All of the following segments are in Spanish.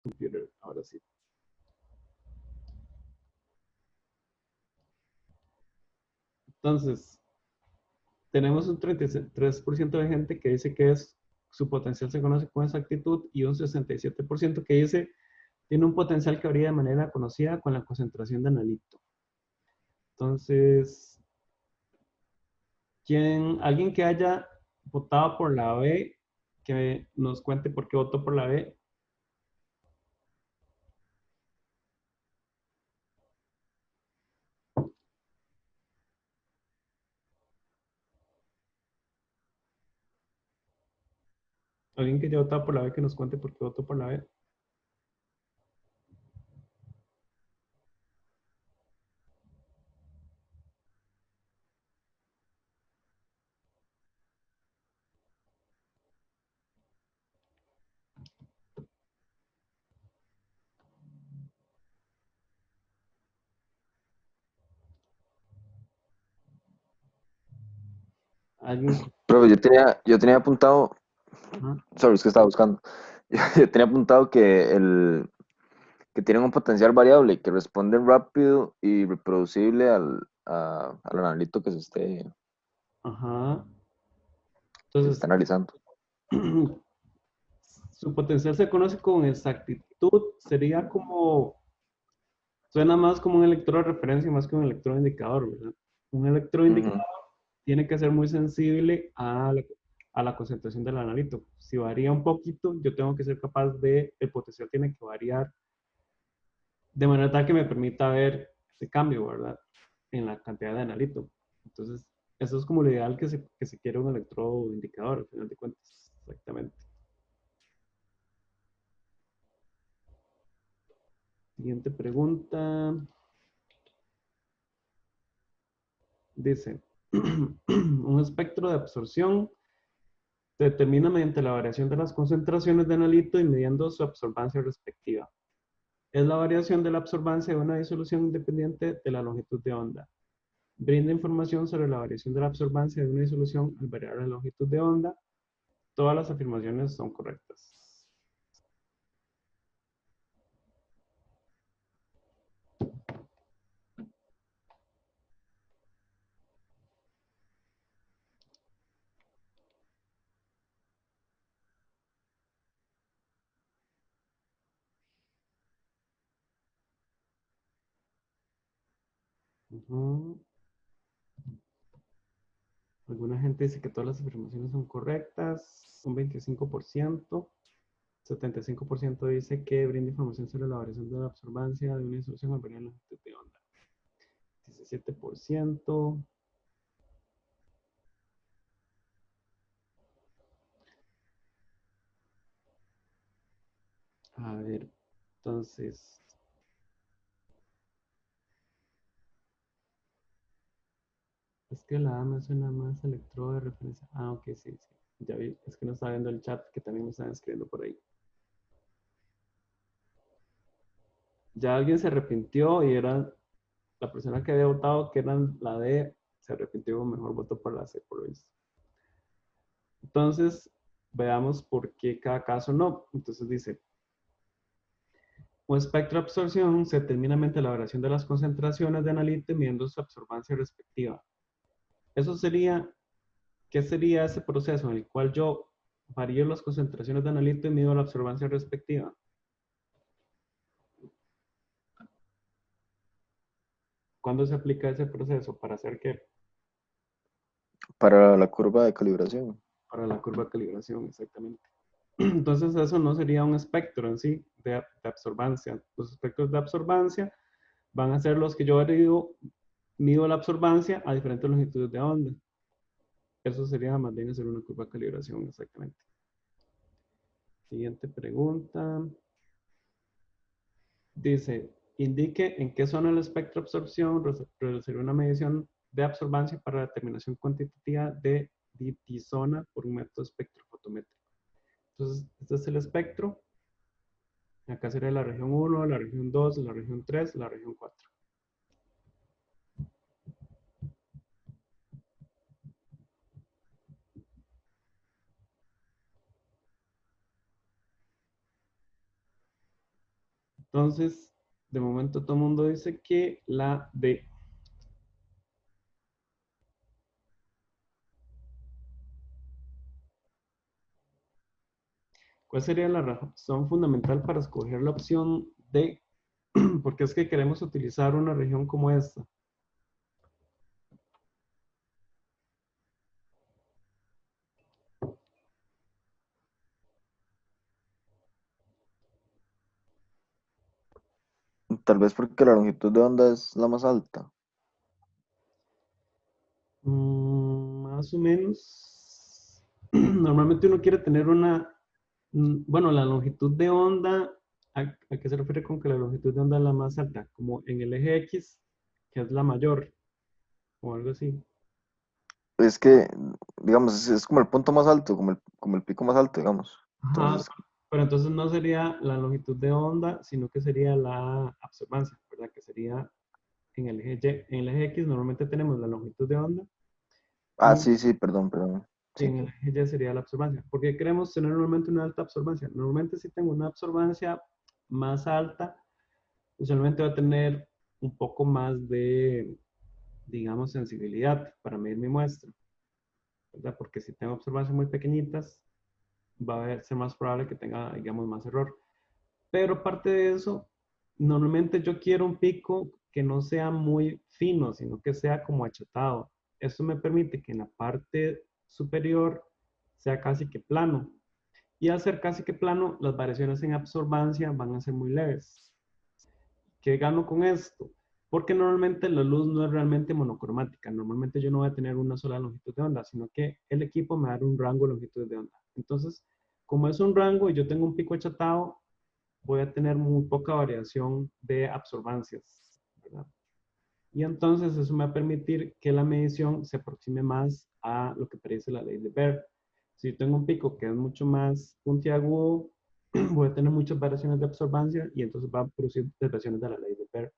computer, ahora sí. Entonces, tenemos un 33% de gente que dice que su potencial se conoce con exactitud y un 67% que dice tiene un potencial que varía de manera conocida con la concentración de analito. Entonces, alguien que haya votado por la B, que nos cuente por qué votó por la B. Alguien que haya votado por la B, que nos cuente por qué votó por la B. Alguien. Pero yo tenía apuntado, Ajá. sorry, es que estaba buscando. Yo tenía apuntado que tienen un potencial variable, que responden rápido y reproducible al analito Ajá. que se está Entonces, analizando. su potencial se conoce con exactitud. Sería como, suena más como un electrodo de referencia más que un electrodo indicador, ¿verdad? Un electrodo Ujú. indicador tiene que ser muy sensible a la concentración del analito. Si varía un poquito, yo tengo que ser capaz el potencial tiene que variar de manera tal que me permita ver ese cambio, ¿verdad? En la cantidad de analito. Entonces, eso es como lo ideal que se quiere un electrodo indicador, al final de cuentas. Exactamente. Siguiente pregunta. Dice, un espectro de absorción se determina mediante la variación de las concentraciones de analito y midiendo su absorbancia respectiva. Es la variación de la absorbancia de una disolución independiente de la longitud de onda. Brinda información sobre la variación de la absorbancia de una disolución al variar la longitud de onda. Todas las afirmaciones son correctas. Ujú. Alguna gente dice que todas las afirmaciones son correctas, un 25%. 75% dice que brinda información sobre la variación de la absorbancia de una disolución al variar la longitud de onda. 17%. A ver, entonces, es que la A me suena más electrodo de referencia. Ah, ok, sí, sí. Ya vi, es que no estaba viendo el chat que también me estaban escribiendo por ahí. Ya alguien se arrepintió y era la persona que había votado, que era la D, se arrepintió, mejor votó por la C, por lo visto. Entonces, veamos por qué cada caso no. Entonces dice, un espectro de absorción se determina mediante la variación de las concentraciones de analito midiendo su absorbancia respectiva. Eso sería, ¿qué sería ese proceso en el cual yo varío las concentraciones de analito y mido la absorbancia respectiva? ¿Cuándo se aplica ese proceso? ¿Para hacer qué? Para la curva de calibración. Para la curva de calibración, exactamente. Entonces eso no sería un espectro en sí de absorbancia. Los espectros de absorbancia van a ser los que yo mido la absorbancia a diferentes longitudes de onda. Eso sería más bien hacer una curva de calibración, exactamente. Siguiente pregunta. Dice, indique en qué zona del espectro de absorción realizará una medición de absorbancia para la determinación cuantitativa de ditisona por un método espectrofotométrico. Entonces, este es el espectro. Acá sería la región 1, la región 2, la región 3, la región 4. Entonces, de momento todo el mundo dice que la D. ¿Cuál sería la razón fundamental para escoger la opción D? Porque es que queremos utilizar una región como esta. Tal vez porque la longitud de onda es la más alta. Más o menos. Normalmente uno quiere tener una, bueno, la longitud de onda, ¿a qué se refiere con que la longitud de onda es la más alta? Como en el eje X, que es la mayor, o algo así. Es que, digamos, es como el punto más alto, como el pico más alto, digamos. Ajá, Entonces, pero entonces no sería la longitud de onda, sino que sería la absorbancia, ¿verdad? Que sería en el eje Y, en el eje X normalmente tenemos la longitud de onda y sí, sí, perdón, perdón. y Sí. en el eje Y sería la absorbancia. ¿Por qué queremos tener normalmente una alta absorbancia? Normalmente si tengo una absorbancia más alta, usualmente va a tener un poco más de, digamos, sensibilidad para medir mi muestra, ¿verdad? Porque si tengo absorbancias muy pequeñitas, va a ser más probable que tenga, digamos, más error. Pero aparte de eso, normalmente yo quiero un pico que no sea muy fino, sino que sea como achatado. Eso me permite que en la parte superior sea casi que plano. Y al ser casi que plano, las variaciones en absorbancia van a ser muy leves. ¿Qué gano con esto? Porque normalmente la luz no es realmente monocromática. Normalmente yo no voy a tener una sola longitud de onda, sino que el equipo me va a dar un rango de longitud de onda. Entonces, como es un rango y yo tengo un pico achatado, voy a tener muy poca variación de absorbancias, ¿verdad? Y entonces eso me va a permitir que la medición se aproxime más a lo que predice la ley de Baire. Si tengo un pico que es mucho más puntiagudo, voy a tener muchas variaciones de absorbancia y entonces va a producir desviaciones de la ley de Baire.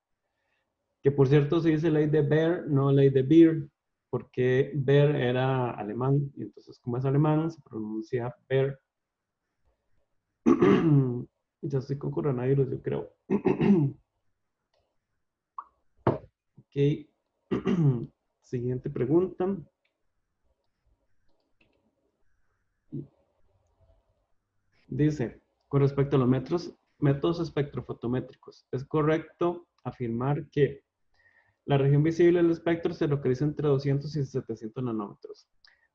Que por cierto se dice ley de Baire, no ley de Beer, porque Baire era alemán y entonces como es alemán se pronuncia Baire. Ya estoy con coronavirus, yo creo. Ok. Siguiente pregunta. Dice, con respecto a los métodos espectrofotométricos, ¿es correcto afirmar que la región visible del espectro se localiza entre 200 y 700 nanómetros?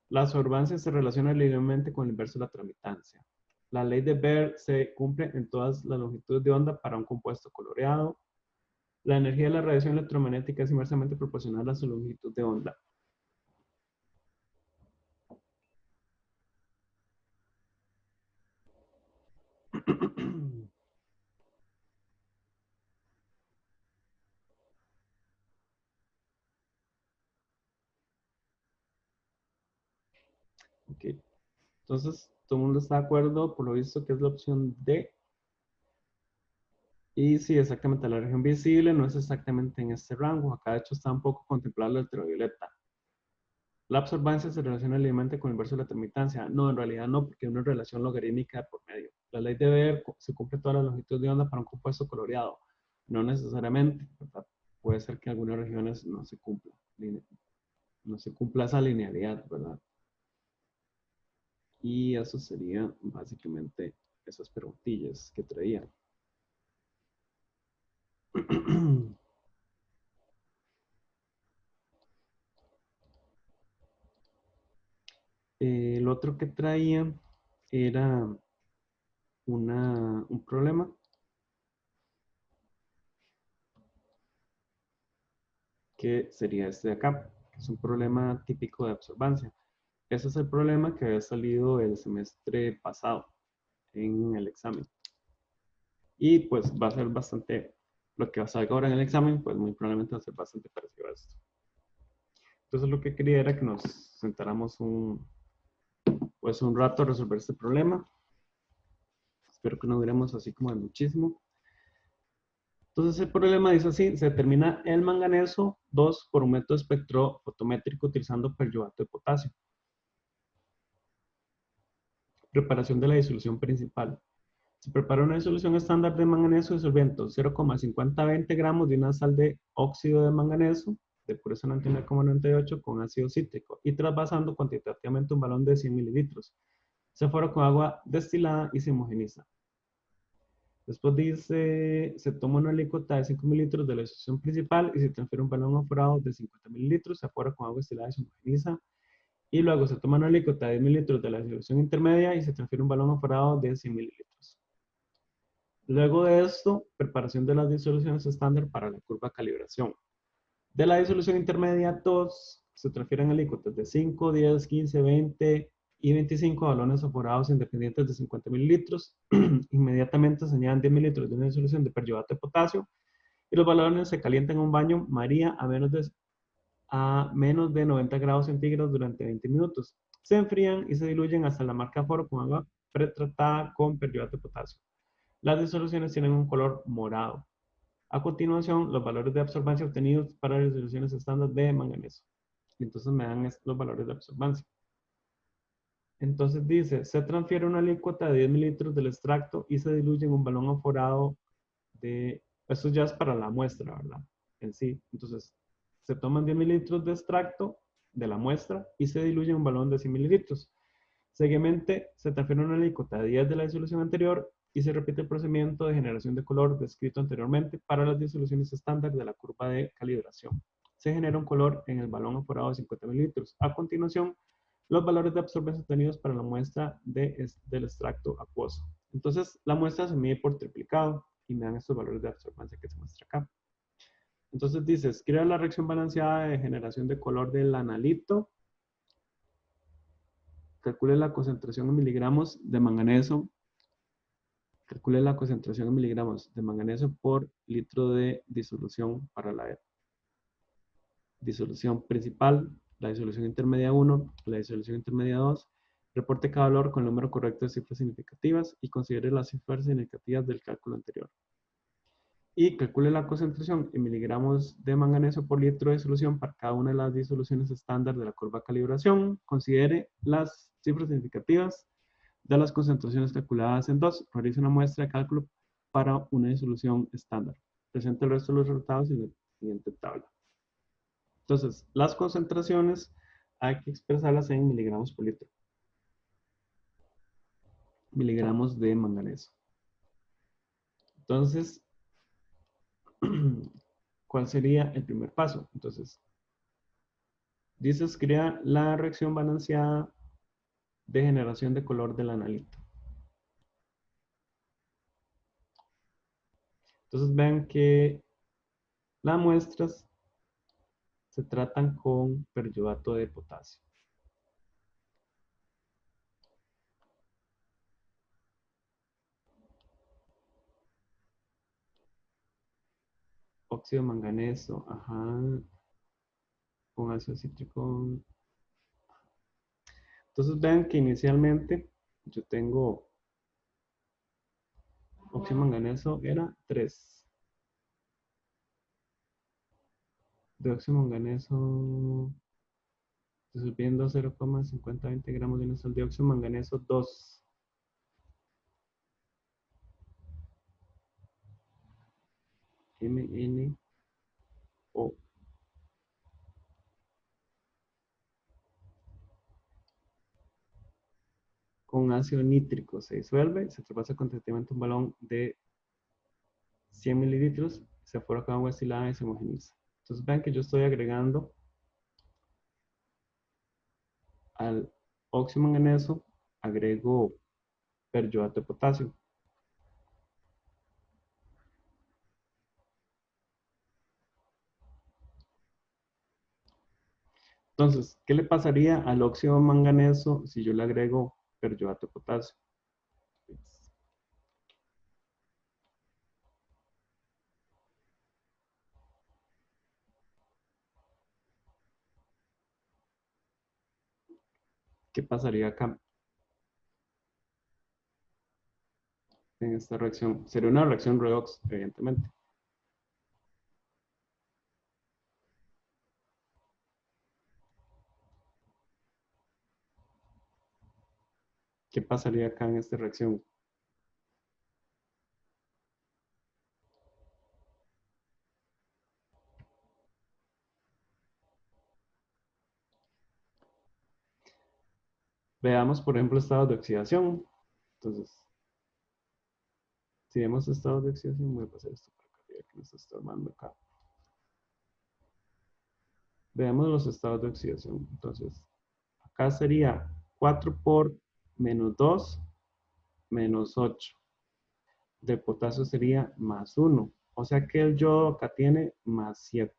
La absorbancia se relaciona linealmente con el inverso de la tramitancia. La ley de Baire se cumple en todas las longitudes de onda para un compuesto coloreado. La energía de la radiación electromagnética es inversamente proporcional a su longitud de onda. Ok, entonces todo el mundo está de acuerdo, por lo visto, que es la opción D. Y sí, exactamente, la región visible no es exactamente en este rango. Acá de hecho está un poco contemplado la ultravioleta. La absorbancia se relaciona linealmente con el inverso de la termitancia. No, en realidad no, porque hay una relación logarítmica por medio. La ley de Baire se cumple toda la longitud de onda para un compuesto coloreado. No necesariamente, ¿verdad? Puede ser que en algunas regiones no se cumpla esa linealidad, ¿verdad? Y eso sería básicamente esas preguntillas que traía. El otro que traía era un problema que sería este de acá, que es un problema típico de absorbancia. Ese es el problema que había salido el semestre pasado en el examen. Y pues va a ser bastante, lo que va a salir ahora en el examen, pues muy probablemente va a ser bastante parecido a esto. Entonces lo que quería era que nos sentáramos pues un rato a resolver este problema. Espero que no duremos así como de muchísimo. Entonces el problema dice así, se determina el manganeso 2 por un método espectrofotométrico utilizando peryodato de potasio. Preparación de la disolución principal. Se prepara una disolución estándar de manganeso disolviendo 0,5020 gramos de una sal de óxido de manganeso de pureza 99,98 con ácido cítrico y trasvasando cuantitativamente un balón de 100 mililitros. Se forma con agua destilada y se homogeniza. Después dice, se toma una alícuota de 5 mililitros de la disolución principal y se transfiere un balón aforado de 50 mililitros, se afora con agua destilada y se homogeniza. Y luego se toma una alícuota de 10 mililitros de la disolución intermedia y se transfiere un balón aforado de 100 mililitros. Luego de esto, preparación de las disoluciones estándar para la curva de calibración. De la disolución intermedia 2, se transfieren alícuotas de 5, 10, 15, 20 y 25 balones aforados independientes de 50 mililitros. Inmediatamente se añaden 10 mililitros de una disolución de peryodato de potasio y los balones se calientan en un baño María a menos de 90 grados centígrados durante 20 minutos. Se enfrían y se diluyen hasta la marca aforo con agua pretratada con peryodato de potasio. Las disoluciones tienen un color morado. A continuación, los valores de absorbancia obtenidos para las disoluciones estándar de manganeso. Y entonces me dan los valores de absorbancia. Entonces dice, se transfiere una alícuota de 10 mililitros del extracto y se diluye en un balón aforado de... Esto ya es para la muestra, ¿verdad? En sí. Entonces, se toman 10 mililitros de extracto de la muestra y se diluye en un balón de 100 mililitros. Seguidamente, se transfiere una alícuota de 10 de la disolución anterior y se repite el procedimiento de generación de color descrito anteriormente para las disoluciones estándar de la curva de calibración. Se genera un color en el balón aforado de 50 mililitros. A continuación, los valores de absorbancia obtenidos para la muestra del extracto acuoso. Entonces, la muestra se mide por triplicado y me dan estos valores de absorbancia que se muestra acá. Entonces dice, escribe la reacción balanceada de generación de color del analito. Calcule la concentración en miligramos de manganeso. Calcule la concentración en miligramos de manganeso por litro de disolución para la disolución principal, la disolución intermedia 1, la disolución intermedia 2. Reporte cada valor con el número correcto de cifras significativas y considere las cifras significativas del cálculo anterior. Y calcule la concentración en miligramos de manganeso por litro de solución para cada una de las disoluciones estándar de la curva de calibración. Considere las cifras significativas de las concentraciones calculadas en 2. Realice una muestra de cálculo para una disolución estándar. Presente el resto de los resultados en la siguiente tabla. Entonces, las concentraciones hay que expresarlas en miligramos por litro. Miligramos de manganeso. Entonces, ¿cuál sería el primer paso? Entonces, dices, crea la reacción balanceada de generación de color del analito. Entonces, vean que las muestras se tratan con peryodato de potasio. Óxido de manganeso, ajá, con ácido cítrico. Entonces vean que inicialmente yo tengo óxido de manganeso era 3. De óxido de manganeso disolviendo 0,5020 gramos de una sal de óxido de manganeso 2. MnO. Con ácido nítrico se disuelve, se traspasa constantemente un balón de 100 mililitros, se afora con agua destilada y se homogeniza. Entonces vean que yo estoy agregando al óxido de manganeso, agrego peryodato de potasio. Entonces, ¿qué le pasaría al óxido de manganeso si yo le agrego peryodato de potasio? ¿Qué pasaría acá en esta reacción? Sería una reacción redox, evidentemente. ¿Qué pasaría acá en esta reacción? Veamos, por ejemplo, estados de oxidación. Entonces, si vemos estados de oxidación, voy a pasar esto por acá, ya que me está estorbando acá. Veamos los estados de oxidación. Entonces, acá sería 4 por menos 2 menos 8. De potasio sería más 1. O sea que el yodo acá tiene más 7.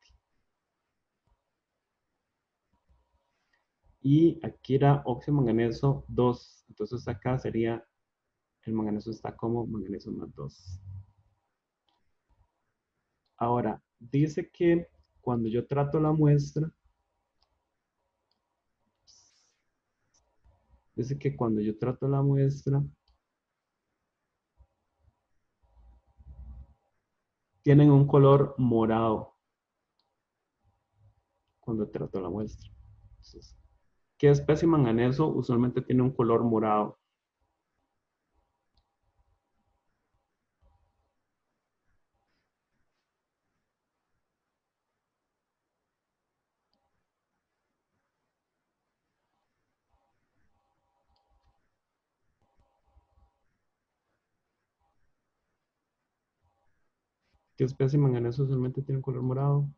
Y aquí era óxido manganeso 2. Entonces acá sería, el manganeso está como manganeso más 2. Ahora, dice que cuando yo trato la muestra, tienen un color morado cuando trato la muestra. Entonces, ¿qué especie de manganeso usualmente tiene un color morado? ¿Qué especie de manganeso usualmente tiene un color morado?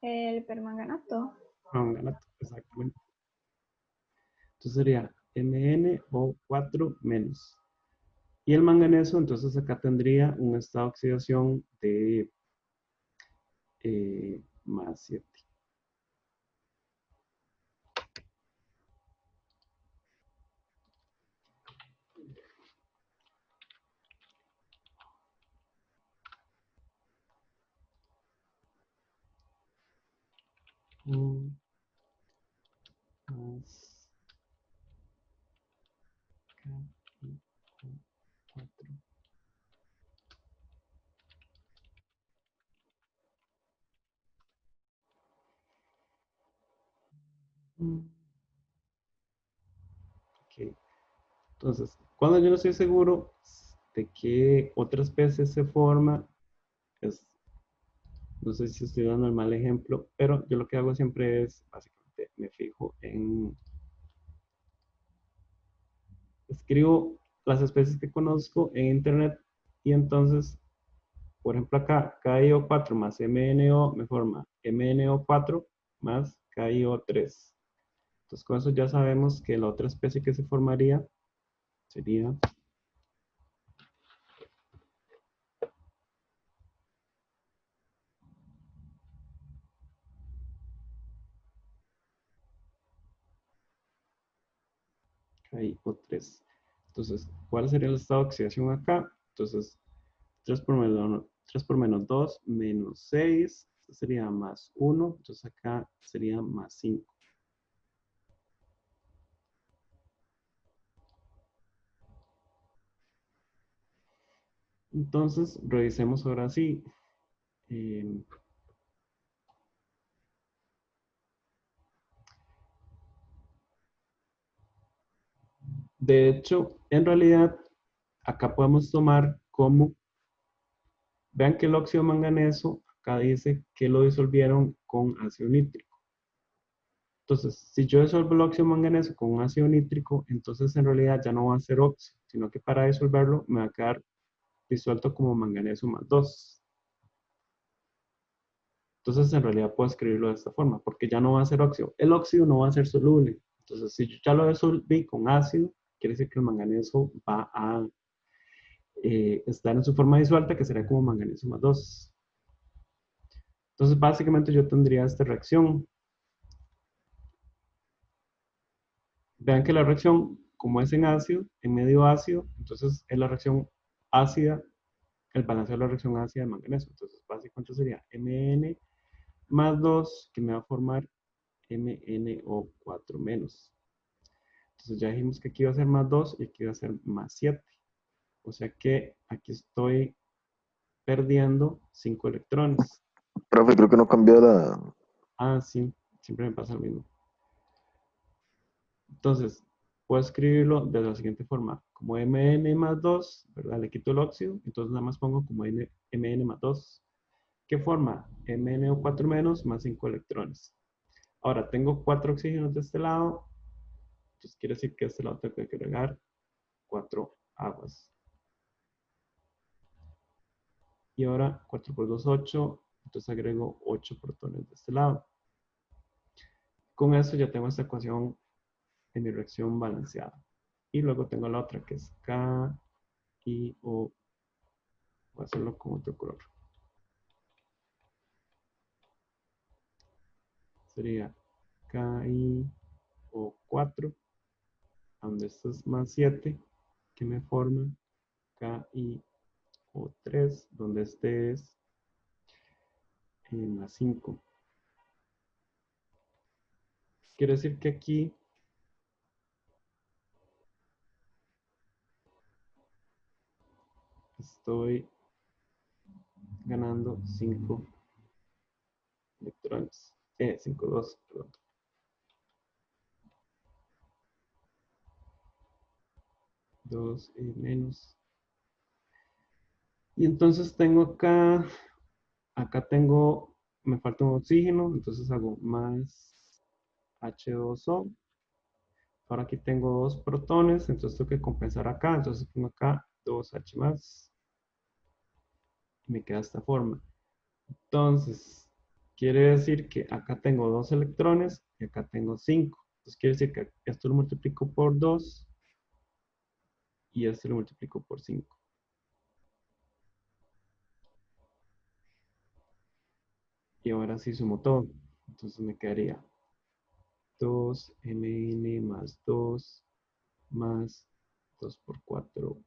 El permanganato. Manganato, exactamente. Entonces sería MnO4 menos. Y el manganeso, entonces acá tendría un estado de oxidación de más 7. Más KI4. Ok. Entonces, cuando yo no estoy seguro de qué otra especie se forma, es, no sé si estoy dando el mal ejemplo, pero yo lo que hago siempre es, básicamente, me fijo en, escribo las especies que conozco en internet y entonces, por ejemplo acá, KIO4 más MNO me forma MNO4 más KIO3. Entonces con eso ya sabemos que la otra especie que se formaría sería KIO3. Entonces, ¿cuál sería el estado de oxidación acá? Entonces, 3 por menos 2 menos 6, esto sería más 1, entonces acá sería más 5. Entonces, revisemos ahora sí. De hecho, en realidad, acá podemos tomar como, vean que el óxido manganeso, acá dice que lo disolvieron con ácido nítrico. Entonces, si yo disuelvo el óxido manganeso con un ácido nítrico, entonces en realidad ya no va a ser óxido, sino que para disolverlo me va a quedar disuelto como manganeso más 2. Entonces en realidad puedo escribirlo de esta forma, porque ya no va a ser óxido. El óxido no va a ser soluble. Entonces si yo ya lo disolví con ácido, quiere decir que el manganeso va a estar en su forma disuelta, que será como manganeso más 2. Entonces básicamente yo tendría esta reacción. Vean que la reacción, como es en ácido, en medio ácido, entonces es la reacción ácida, el balanceo de la reacción ácida de manganeso. Entonces básicamente sería Mn más 2, que me va a formar MnO4 menos. Entonces ya dijimos que aquí va a ser más 2 y aquí va a ser más 7. O sea que aquí estoy perdiendo 5 electrones. Profe, creo que no cambió la... Ah, sí, siempre me pasa lo mismo. Entonces, puedo escribirlo de la siguiente forma, como Mn más 2, ¿verdad? Le quito el óxido, entonces nada más pongo como Mn más 2. ¿Qué forma? MnO4 menos más 5 electrones. Ahora, tengo 4 oxígenos de este lado, entonces quiere decir que a este lado tengo que agregar 4 aguas. Y ahora 4 por 2, 8, entonces agrego 8 protones de este lado. Con eso ya tengo esta ecuación en mi reacción balanceada. Y luego tengo la otra que es K, I, O. Voy a hacerlo con otro color. Sería KI, O4, donde esto es más 7, que me forma KI, O3, donde este es más 5. Quiere decir que aquí estoy ganando 5 electrones. 5, 2, perdón. 2 menos. Y entonces tengo acá tengo, me falta un oxígeno, entonces hago más H2O. Ahora aquí tengo 2 protones, entonces tengo que compensar acá, entonces pongo acá 2H más. Y me queda esta forma. Entonces, quiere decir que acá tengo 2 electrones y acá tengo 5. Entonces quiere decir que esto lo multiplico por 2 y esto lo multiplico por 5. Y ahora sí sumo todo. Entonces me quedaría 2Mn más 2 más 2 por 4,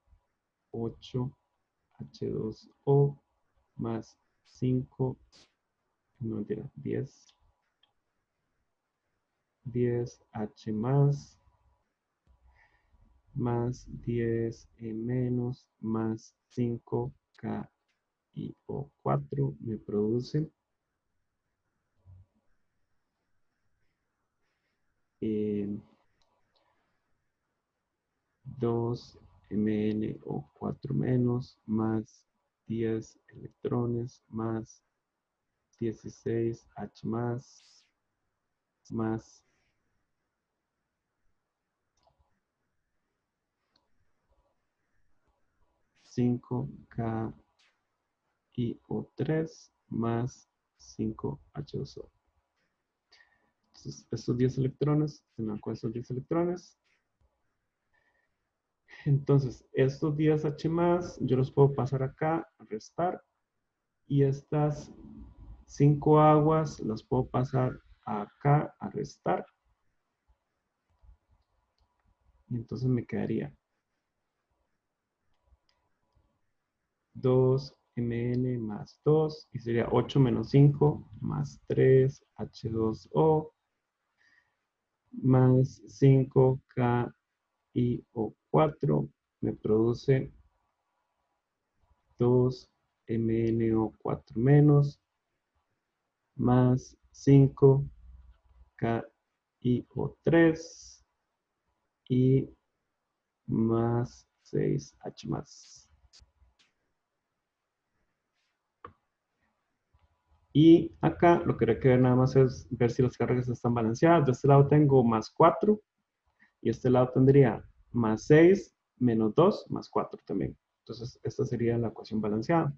8 H2O más 5, no mentira, 10 H más 10 menos más 5 K y O4 me produce 2 MnO4 menos más 10 electrones más 16 H más 5 K y O3 más 5 H2O. Entonces, estos 10 electrones, se me dan con estos 10 electrones. Entonces, estos 10 H yo los puedo pasar acá, a restar. Y estas 5 aguas las puedo pasar acá, a restar. Y entonces me quedaría 2Mn más 2. Y sería 8 menos 5 más 3 H2O más 5K y O4 me produce 2 MnO4 menos más 5 KiO3 y más 6H más. Y acá lo que hay que ver nada más es ver si las cargas están balanceadas. De este lado tengo más 4 y este lado tendría más 6 menos 2 más 4 también. Entonces esta sería la ecuación balanceada.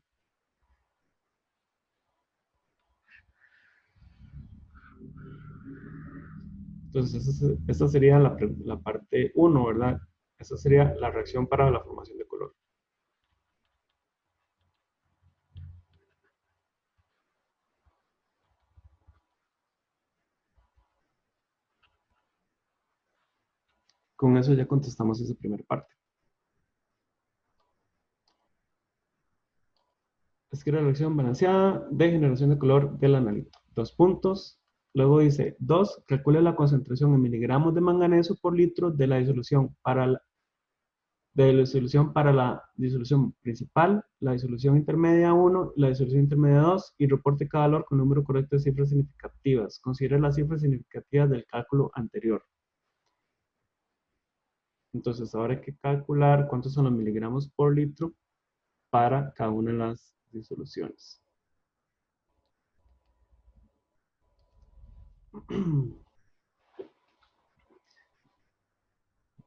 Entonces, esta sería la parte 1, ¿verdad? Esta sería la reacción para la formación de color. Con eso ya contestamos esa primera parte. Escribe la reacción balanceada de generación de color del analito. 2 puntos. Luego dice, 2, calcule la concentración en miligramos de manganeso por litro de la disolución de la disolución para la disolución principal, la disolución intermedia 1, la disolución intermedia 2 y reporte cada valor con número correcto de cifras significativas. Considere las cifras significativas del cálculo anterior. Entonces, ahora hay que calcular cuántos son los miligramos por litro para cada una de las disoluciones.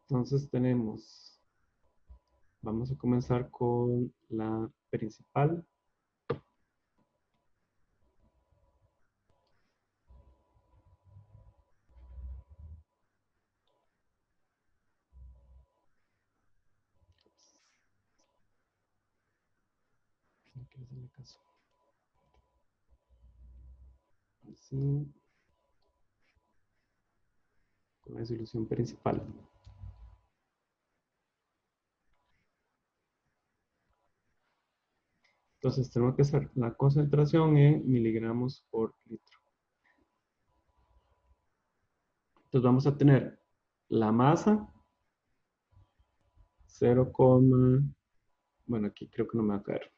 Entonces tenemos, vamos a comenzar con la principal. No quiero hacerle caso. Así, con la disolución principal. Entonces tenemos que hacer la concentración en miligramos por litro. Entonces vamos a tener la masa, 0, bueno, aquí creo que no me va a caer.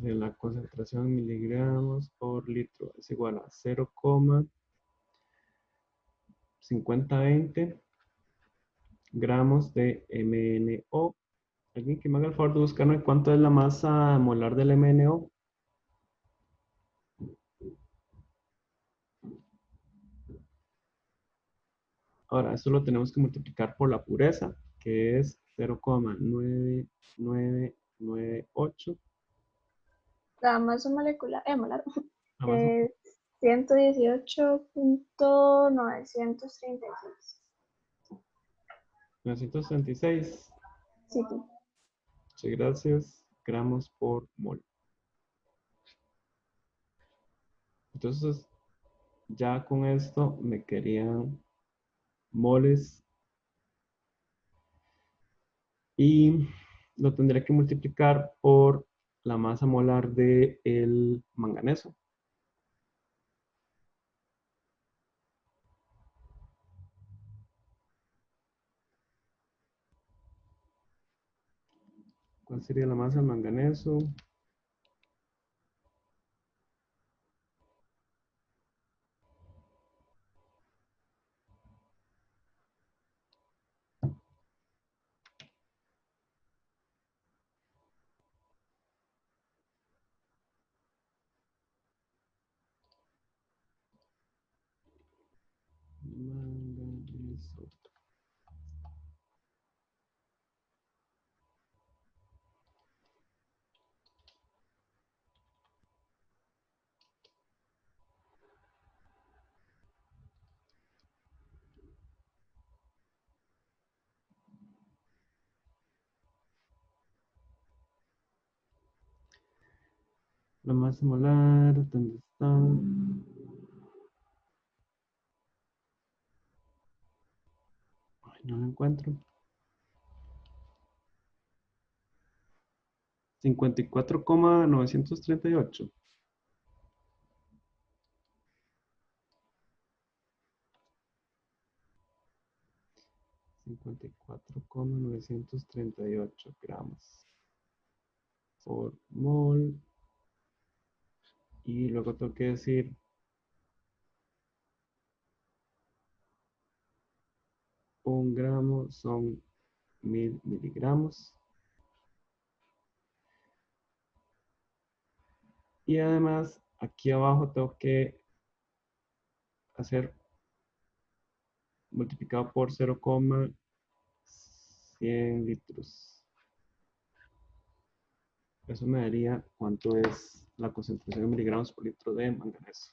La concentración en miligramos por litro es igual a 0,5020 gramos de MnO. ¿Alguien que me haga el favor de buscarme cuánto es la masa molar del MnO? Ahora, eso lo tenemos que multiplicar por la pureza, que es 0,9998. La masa molecular, molar, La masa es 118.936. 966. Sí, Muchas gracias. Gramos por mol. Entonces, ya con esto me querían moles y lo tendré que multiplicar por la masa molar del manganeso. ¿Cuál sería la masa del manganeso? Manganeso. La masa molar, ¿dónde está? Ay, no la encuentro. 54,938. 54,938 gramos por mol. Y luego tengo que decir 1 gramo son 1000 miligramos. Y además, aquí abajo tengo que hacer multiplicado por 0,100 litros. Eso me daría cuánto es la concentración en miligramos por litro de manganeso.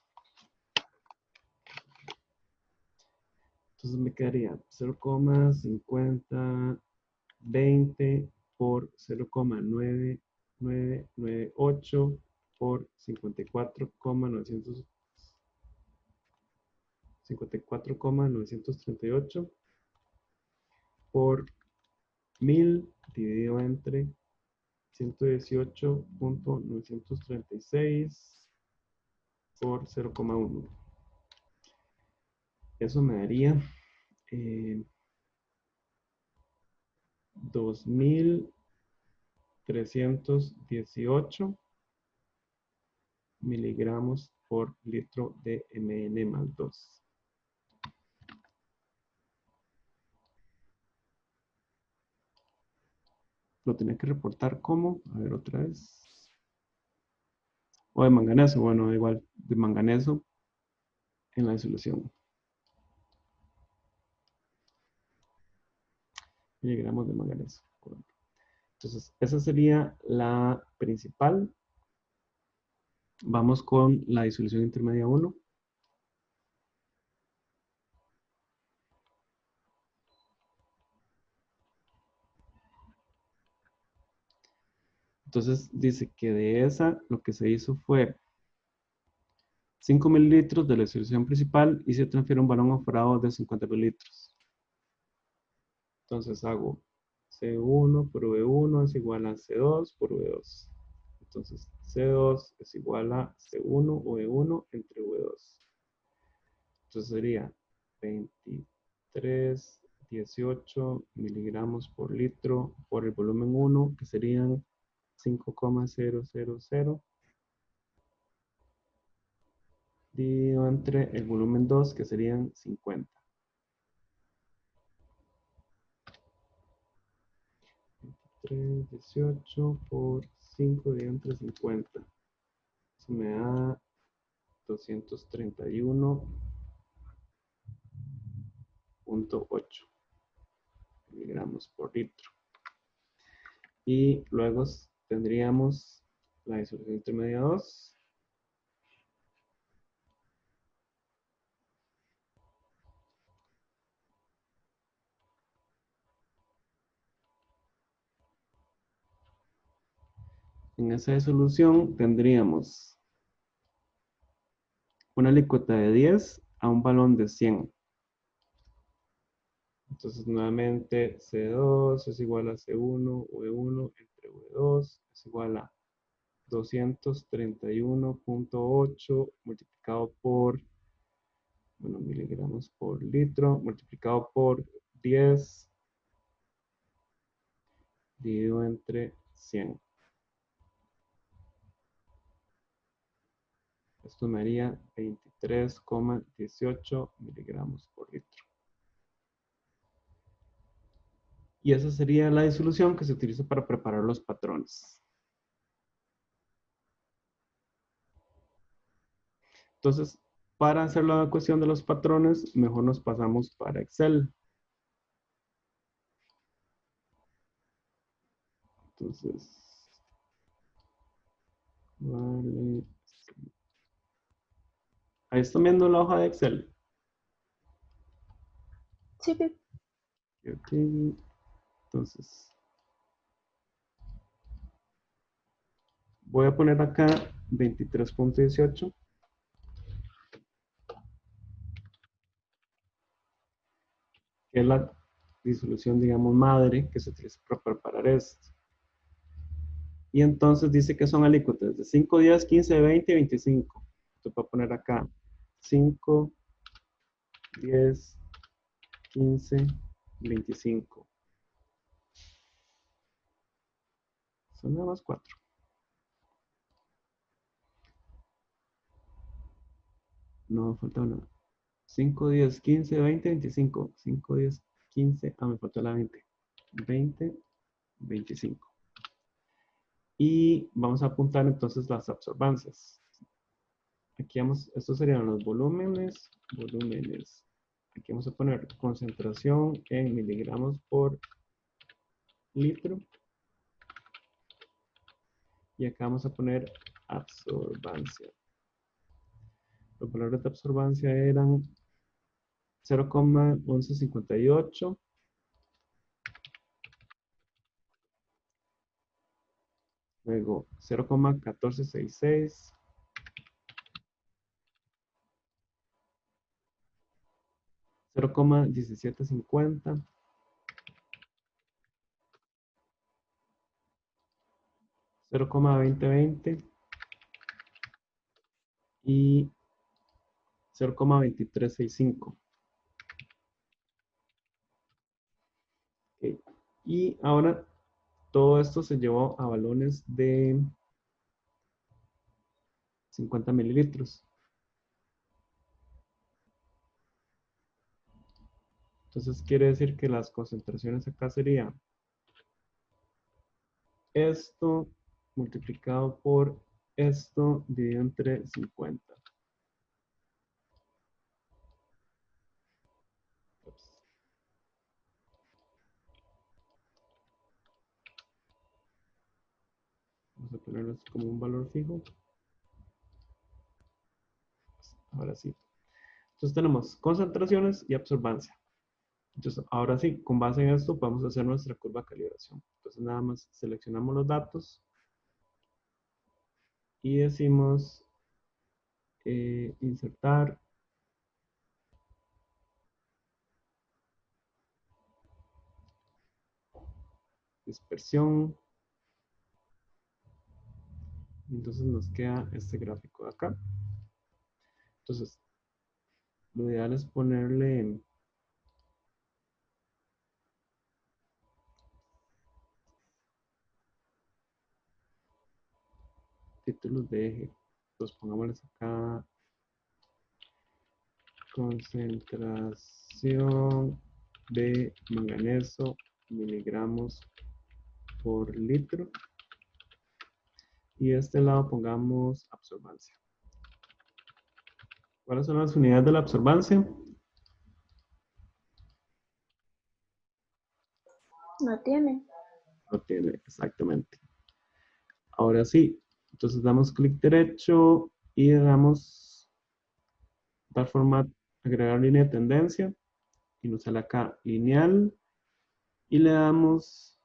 Entonces me quedaría 0,5020 por 0,9998 por 54,938 por 1000 dividido entre 118.936 por 0,1. Eso me daría 2.318 miligramos por litro de Mn+2. Lo tenía que reportar como, a ver otra vez. O de manganeso, bueno, igual, de manganeso en la disolución. Miligramos de manganeso. Entonces, esa sería la principal. Vamos con la disolución intermedia 1. Entonces dice que de esa lo que se hizo fue 5 mililitros de la disolución principal y se transfiere un balón aforado de 50 mililitros. Entonces hago C1 por V1 es igual a C2 por V2. Entonces C2 es igual a C1 o V1 entre V2. Entonces sería 23,18 miligramos por litro por el volumen 1, que serían 5,000 dividido entre el volumen 2, que serían 50. 23,18 por 5 dividido entre 50. Eso me da 231,8 miligramos por litro. Y luego tendríamos la disolución intermedia 2. En esa disolución tendríamos una alícuota de 10 a un balón de 100. Entonces nuevamente C2 es igual a C1, V1 entre V2 es igual a 231,8 multiplicado por, bueno, miligramos por litro, multiplicado por 10 dividido entre 100. Esto me haría 23,18 miligramos por litro. Y esa sería la disolución que se utiliza para preparar los patrones. Entonces, para hacer la cuestión de los patrones, mejor nos pasamos para Excel. Entonces, vale. Ahí están viendo la hoja de Excel. Sí, Ok. Entonces, voy a poner acá 23,18. Que es la disolución, digamos, madre que se utiliza para preparar esto. Y entonces dice que son alícuotas de 5, 10, 15, 20 y 25. Entonces voy a poner acá 5, 10, 15, 25. Son nada más 4. No me falta una. 5, 10, 15, 20, 25. 5, 10, 15. Ah, me faltó la 20. 20, 25. Y vamos a apuntar entonces las absorbancias. Aquí vamos, estos serían los volúmenes. Aquí vamos a poner concentración en miligramos por litro. Y acá vamos a poner absorbancia. Los valores de absorbancia eran 0,1158. Luego 0,1466. 0,1750. 0,2020 y 0,2365. Okay. Y ahora todo esto se llevó a balones de 50 mililitros. Entonces quiere decir que las concentraciones acá serían esto multiplicado por esto dividido entre 50. Ups. Vamos a ponerlo como un valor fijo. Ahora sí. Entonces tenemos concentraciones y absorbancia. Entonces ahora sí, con base en esto podemos hacer nuestra curva de calibración. Entonces nada más seleccionamos los datos y decimos insertar dispersión. Entonces nos queda este gráfico de acá. Entonces, lo ideal es ponerle títulos de eje. Entonces pongámosles acá concentración de manganeso miligramos por litro. Y de este lado pongamos absorbancia. ¿Cuáles son las unidades de la absorbancia? No tiene. No tiene, exactamente. Ahora sí, entonces damos clic derecho y le damos dar format, agregar línea de tendencia y nos sale acá lineal y le damos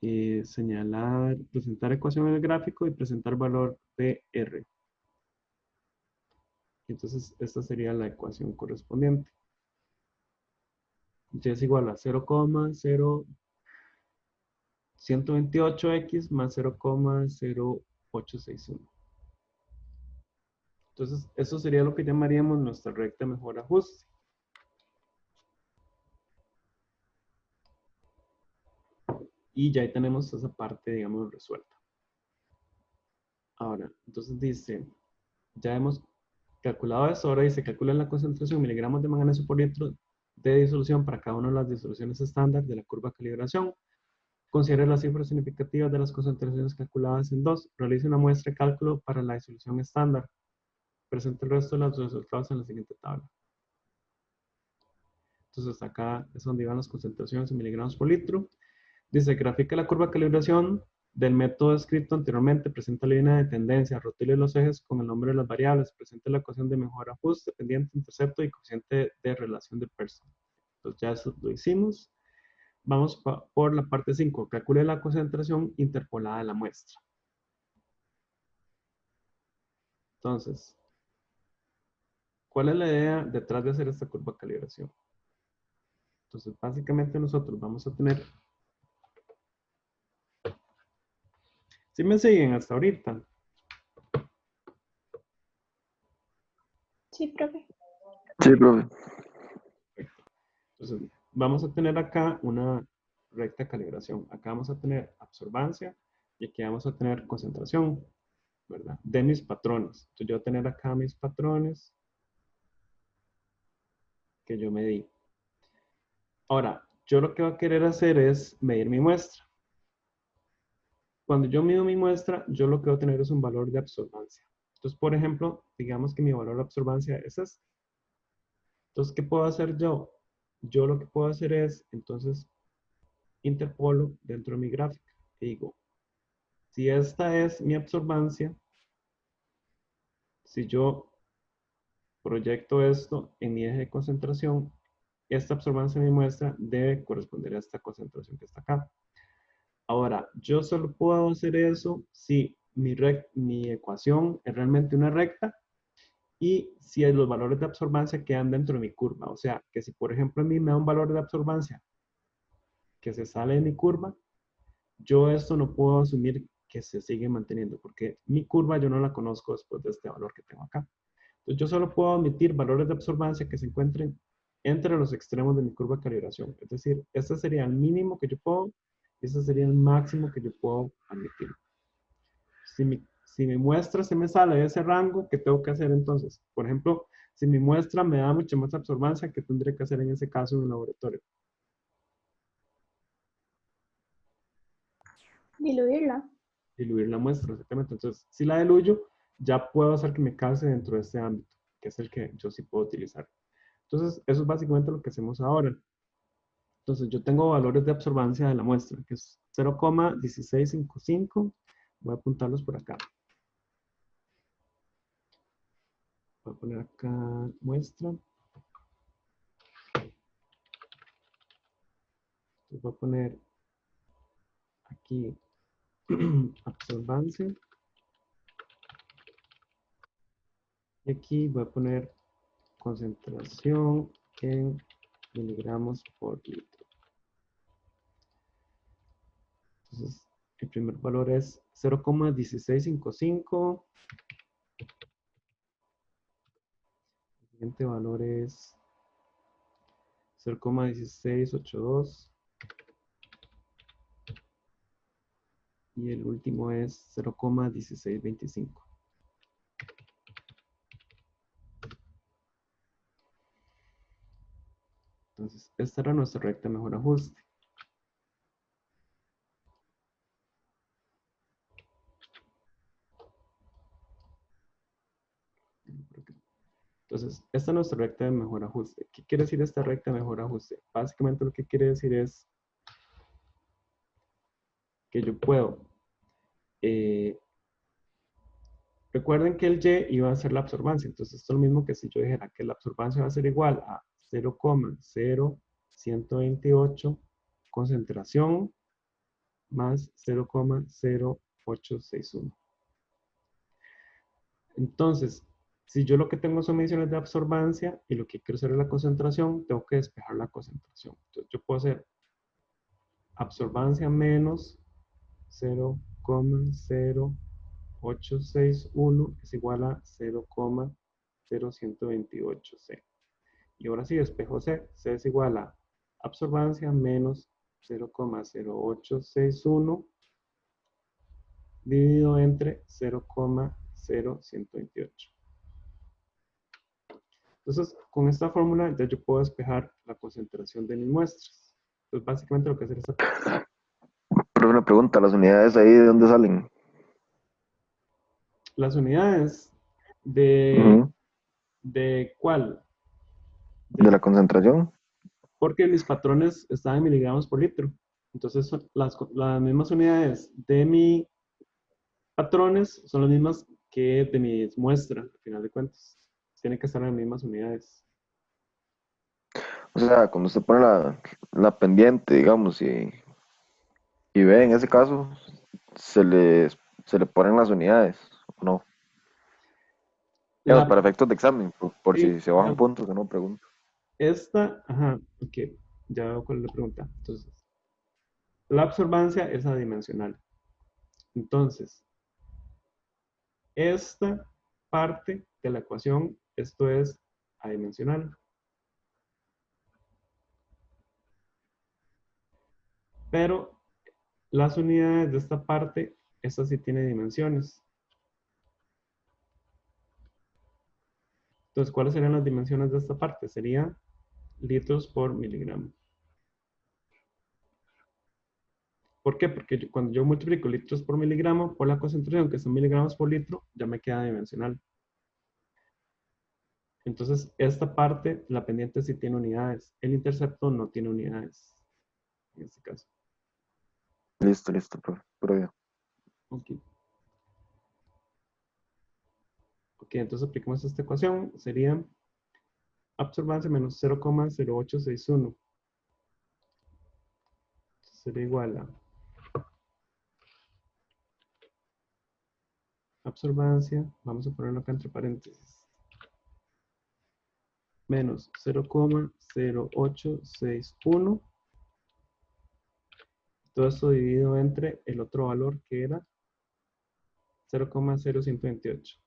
señalar, presentar ecuación en el gráfico y presentar valor PR. Entonces esta sería la ecuación correspondiente. Y es igual a 0,0128x más 0,0861. Entonces, eso sería lo que llamaríamos nuestra recta mejor ajuste. Y ya ahí tenemos esa parte, digamos, resuelta. Ahora, entonces dice, ya hemos calculado eso, ahora dice, calcula la concentración miligramos de manganeso por litro de disolución para cada una de las disoluciones estándar de la curva de calibración. Considere las cifras significativas de las concentraciones calculadas en 2. Realice una muestra de cálculo para la disolución estándar. Presente el resto de los resultados en la siguiente tabla. Entonces acá es donde iban las concentraciones en miligramos por litro. Dice, grafica la curva de calibración del método descrito anteriormente, presenta la línea de tendencia, rotule los ejes con el nombre de las variables, presenta la ecuación de mejor ajuste, pendiente, intercepto y coeficiente de relación de Pearson. Entonces ya eso lo hicimos. Vamos por la parte 5, calcule la concentración interpolada de la muestra. Entonces, ¿cuál es la idea detrás de hacer esta curva de calibración? Entonces, básicamente nosotros vamos a tener... ¿Sí me siguen hasta ahorita? Sí, profe. Sí, profe. Entonces, vamos a tener acá una recta calibración. Acá vamos a tener absorbancia y aquí vamos a tener concentración, ¿verdad? De mis patrones. Entonces, yo voy a tener acá mis patrones que yo medí. Ahora, yo lo que voy a querer hacer es medir mi muestra. Cuando yo mido mi muestra, yo lo que voy a tener es un valor de absorbancia. Entonces, por ejemplo, digamos que mi valor de absorbancia es este. Entonces, ¿qué puedo hacer yo? Yo lo que puedo hacer es, entonces, interpolo dentro de mi gráfica y digo, si esta es mi absorbancia, si yo proyecto esto en mi eje de concentración, esta absorbancia de mi muestra debe corresponder a esta concentración que está acá. Ahora, yo solo puedo hacer eso si mi ecuación es realmente una recta y si los valores de absorbancia quedan dentro de mi curva. O sea, que si por ejemplo a mí me da un valor de absorbancia que se sale de mi curva, yo esto no puedo asumir que se sigue manteniendo, porque mi curva yo no la conozco después de este valor que tengo acá. Entonces yo solo puedo admitir valores de absorbancia que se encuentren entre los extremos de mi curva de calibración. Es decir, este sería el mínimo que yo puedo, y este sería el máximo que yo puedo admitir. Si mi muestra se me sale de ese rango, ¿qué tengo que hacer entonces? Por ejemplo, si mi muestra me da mucha más absorbancia, ¿qué tendré que hacer en ese caso en el laboratorio? Diluirla. Diluir la muestra, exactamente. Entonces, si la diluyo, ya puedo hacer que me calce dentro de este ámbito, que es el que yo sí puedo utilizar. Entonces, eso es básicamente lo que hacemos ahora. Entonces, yo tengo valores de absorbancia de la muestra, que es 0,1655. Voy a apuntarlos por acá. Voy a poner acá muestra. Entonces, voy a poner aquí absorbancia. Y aquí voy a poner concentración en miligramos por litro. Entonces, el primer valor es 0,1655. El siguiente valor es 0,1682. Y el último es 0,1625. Entonces, esta era nuestra recta de mejor ajuste. Entonces, esta es nuestra recta de mejor ajuste. ¿Qué quiere decir esta recta de mejor ajuste? Básicamente lo que quiere decir es que yo puedo... recuerden que el Y iba a ser la absorbancia. Entonces, esto es lo mismo que si yo dijera que la absorbancia va a ser igual a 0,0128 concentración más 0,0861. Entonces, si yo lo que tengo son mediciones de absorbancia y lo que quiero hacer es la concentración, tengo que despejar la concentración. Entonces, yo puedo hacer absorbancia menos 0,0861 es igual a 0,0128C. Y ahora sí, despejo C. C es igual a absorbancia menos 0,0861 dividido entre 0,0128. Entonces, con esta fórmula ya yo puedo despejar la concentración de mis muestras. Entonces, básicamente lo que hacer es... Pero una pregunta, ¿las unidades ahí de dónde salen? Las unidades de... Ujú. ¿De cuál? ¿De la concentración? Porque mis patrones están en miligramos por litro. Entonces, las mismas unidades de mis patrones son las mismas que de mis muestras, al final de cuentas. Tienen que estar en las mismas unidades. O sea, cuando usted pone la pendiente, digamos, y ve, en ese caso, se le ponen las unidades, ¿o no? Digamos, La, para efectos de examen, por sí, si se bajan puntos, que no pregunto. ajá, ok, ya veo cuál es la pregunta. Entonces, la absorbancia es adimensional. Entonces, esta parte de la ecuación, esto es adimensional. Pero las unidades de esta parte, esta sí tiene dimensiones. Entonces, ¿cuáles serían las dimensiones de esta parte? Sería litros por miligramo. ¿Por qué? Porque cuando yo multiplico litros por miligramo por la concentración, que son miligramos por litro, ya me queda dimensional. Entonces, esta parte, la pendiente sí tiene unidades. El intercepto no tiene unidades, en este caso. Listo, profe. Ok. Ok, entonces aplicamos esta ecuación. Sería absorbancia menos 0,0861. Sería igual a absorbancia, vamos a ponerlo acá entre paréntesis, menos 0,0861. Todo esto dividido entre el otro valor que era 0,0128.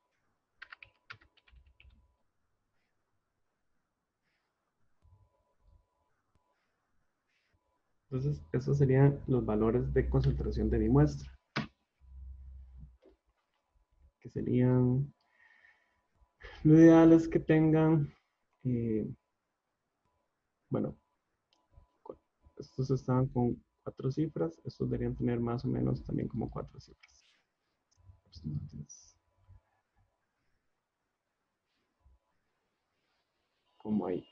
Entonces, esos serían los valores de concentración de mi muestra, que serían, lo ideal es que tengan, bueno, estos estaban con 4 cifras, estos deberían tener más o menos también como 4 cifras. Entonces, como ahí.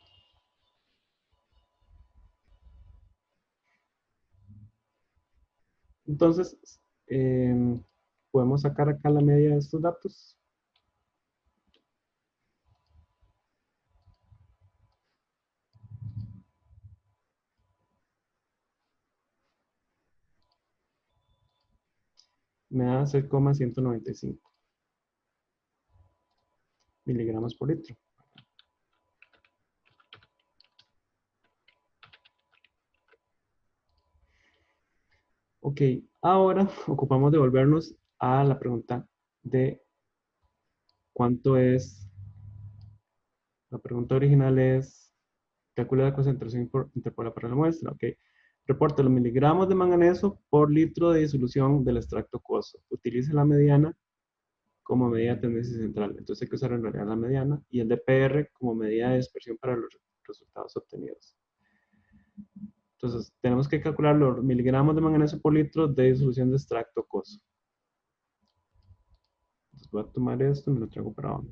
Entonces, podemos sacar acá la media de estos datos. Me da 6,195 miligramos por litro. Ok, ahora ocupamos devolvernos a la pregunta de cuánto es. La pregunta original es, calcula la concentración interpolar para la muestra. Ok, reporte los miligramos de manganeso por litro de disolución del extracto acuoso. Utilice la mediana como medida de tendencia central. Entonces hay que usar en realidad la mediana y el DPR como medida de dispersión para los resultados obtenidos. Entonces tenemos que calcular los miligramos de manganeso por litro de disolución de extracto acuoso. Entonces voy a tomar esto y me lo traigo para abajo.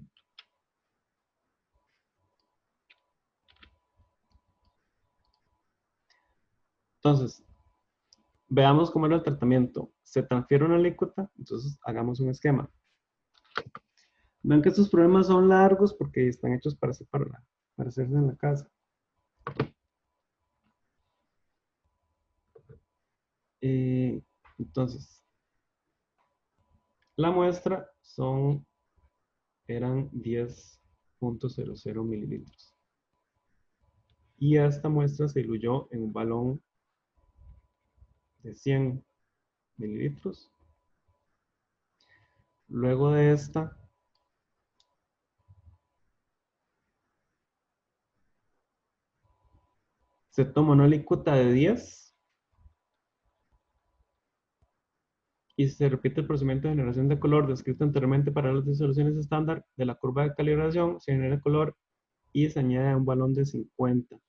Entonces, veamos cómo era el tratamiento. Se transfiere una alícuota, entonces hagamos un esquema. Ven que estos problemas son largos porque están hechos para hacerse en la casa. Entonces, la muestra eran 10,00 mililitros. Y esta muestra se diluyó en un balón de 100 mililitros. Luego de esta, se toma una alícuota de 10 y se repite el procedimiento de generación de color descrito anteriormente para las disoluciones estándar de la curva de calibración. Se genera el color y se añade a un balón de 50.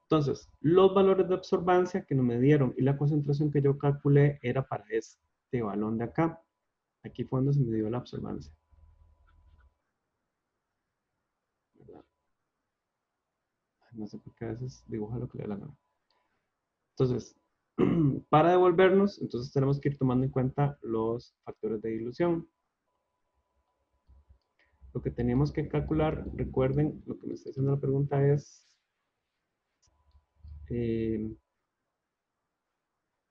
Entonces, los valores de absorbancia que nos me dieron y la concentración que yo calculé era para este balón de acá. Aquí fue donde se me dio la absorbancia. ¿Verdad? No sé por qué a veces dibuja lo que le da la gana. Entonces, para devolvernos, entonces tenemos que ir tomando en cuenta los factores de dilución. Lo que teníamos que calcular, recuerden, lo que me está haciendo la pregunta es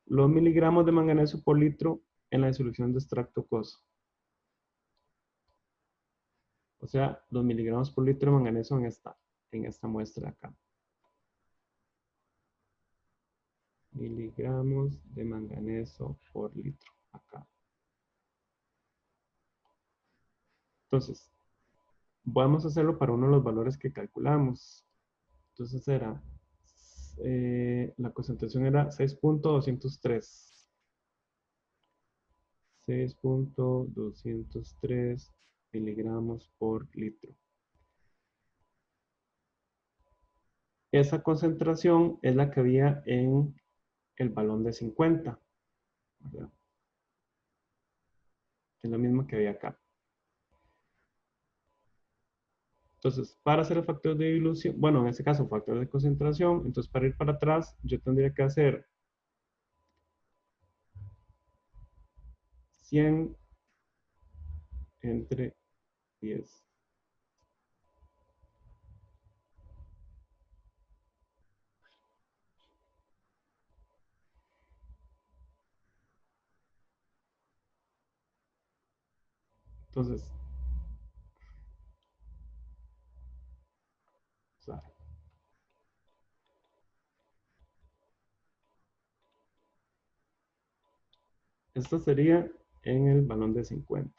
los miligramos de manganeso por litro en la disolución de extracto acuoso. O sea, los miligramos por litro de manganeso en esta muestra acá. Miligramos de manganeso por litro acá. Entonces, vamos a hacerlo para uno de los valores que calculamos. Entonces la concentración era 6,203. 6,203 miligramos por litro. Esa concentración es la que había en el balón de 50. ¿Verdad? Es lo mismo que había acá. Entonces, para hacer el factor de dilución, bueno, en este caso, factor de concentración, entonces para ir para atrás, yo tendría que hacer 100 entre 10. Entonces, sale. Esta sería en el balón de 50.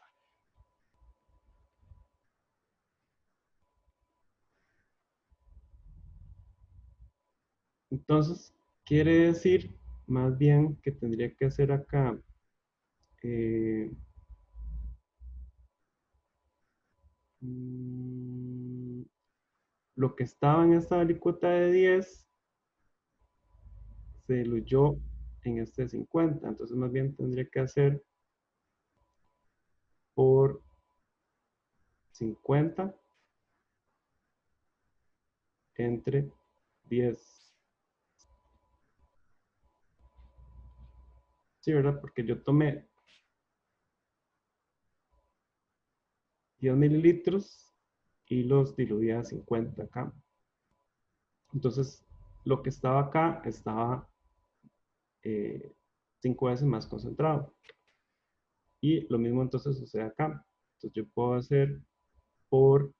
Entonces, quiere decir más bien que tendría que hacer acá lo que estaba en esta alícuota de 10 se diluyó en este de 50. Entonces, más bien tendría que hacer por 50 entre 10. Sí, ¿verdad? Porque yo tomé 10 mililitros y los diluí a 50 acá. Entonces, lo que estaba acá estaba 5 veces más concentrado. Y lo mismo entonces sucede acá. Entonces yo puedo hacer por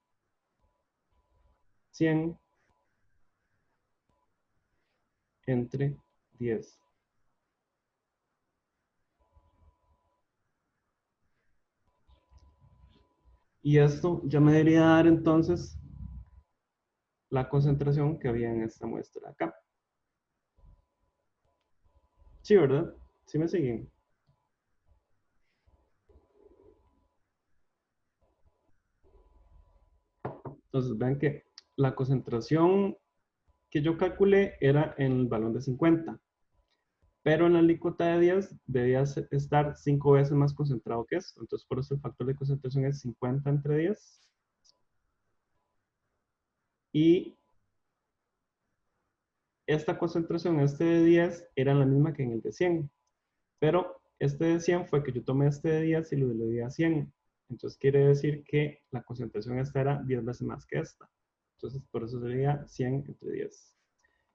100 entre 10. Y esto ya me debería dar entonces la concentración que había en esta muestra acá. Sí, ¿verdad? ¿Sí me siguen? Entonces vean que la concentración que yo calculé era en el balón de 50. Pero en la alícuota de 10 debía estar 5 veces más concentrado que esto. Entonces por eso el factor de concentración es 50 entre 10. Y esta concentración, este de 10, era la misma que en el de 100. Pero este de 100 fue que yo tomé este de 10 y lo diluí a 100. Entonces quiere decir que la concentración esta era 10 veces más que esta. Entonces por eso sería 100 entre 10.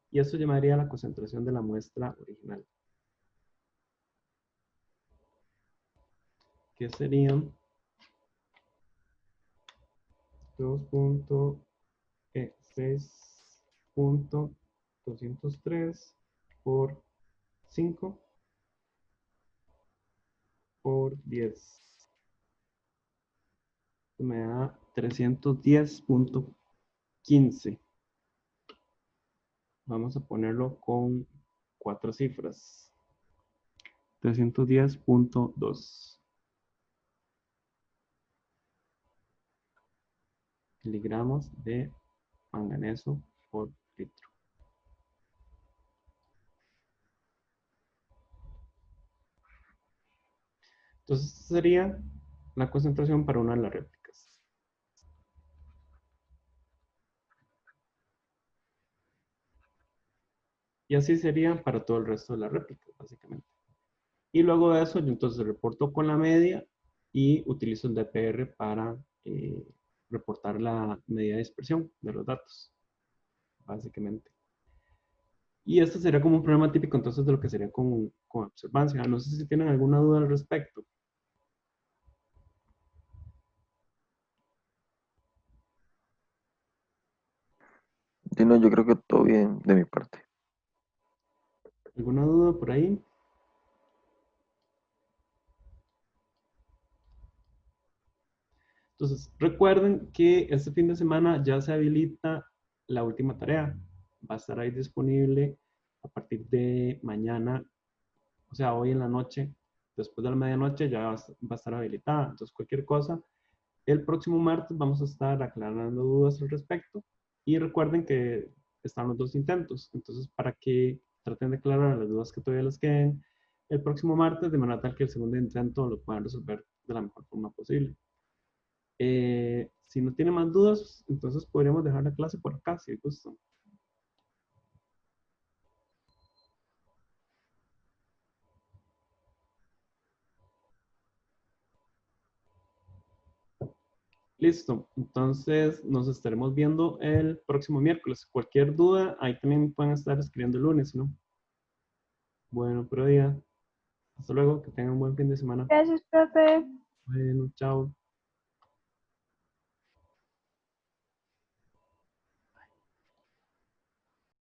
Y eso llamaría la concentración de la muestra original. Que serían 2.6.203 por 5 por 10. Me da 310.15. Vamos a ponerlo con 4 cifras. 310.2 miligramos de manganeso por litro. Entonces, esta sería la concentración para una de las réplicas. Y así sería para todo el resto de las réplicas, básicamente. Y luego de eso, yo entonces reporto con la media y utilizo el DPR para reportar la medida de dispersión de los datos, básicamente. Y esto sería como un problema típico entonces de lo que sería con observancia. No sé si tienen alguna duda al respecto. Sí, no, yo creo que todo bien de mi parte. ¿Alguna duda por ahí? Entonces, recuerden que este fin de semana ya se habilita la última tarea. Va a estar ahí disponible a partir de mañana, o sea, hoy en la noche, después de la medianoche ya va a estar habilitada. Entonces, cualquier cosa, el próximo martes vamos a estar aclarando dudas al respecto. Y recuerden que están los 2 intentos. Entonces, para que traten de aclarar las dudas que todavía les queden el próximo martes, de manera tal que el segundo intento lo puedan resolver de la mejor forma posible. Si no tiene más dudas, entonces podríamos dejar la clase por acá, si gustan. Listo, entonces nos estaremos viendo el próximo miércoles. Cualquier duda, ahí también pueden estar escribiendo el lunes, ¿no? Bueno, pero ya. Hasta luego, que tengan un buen fin de semana. Gracias, profe. Bueno, chao.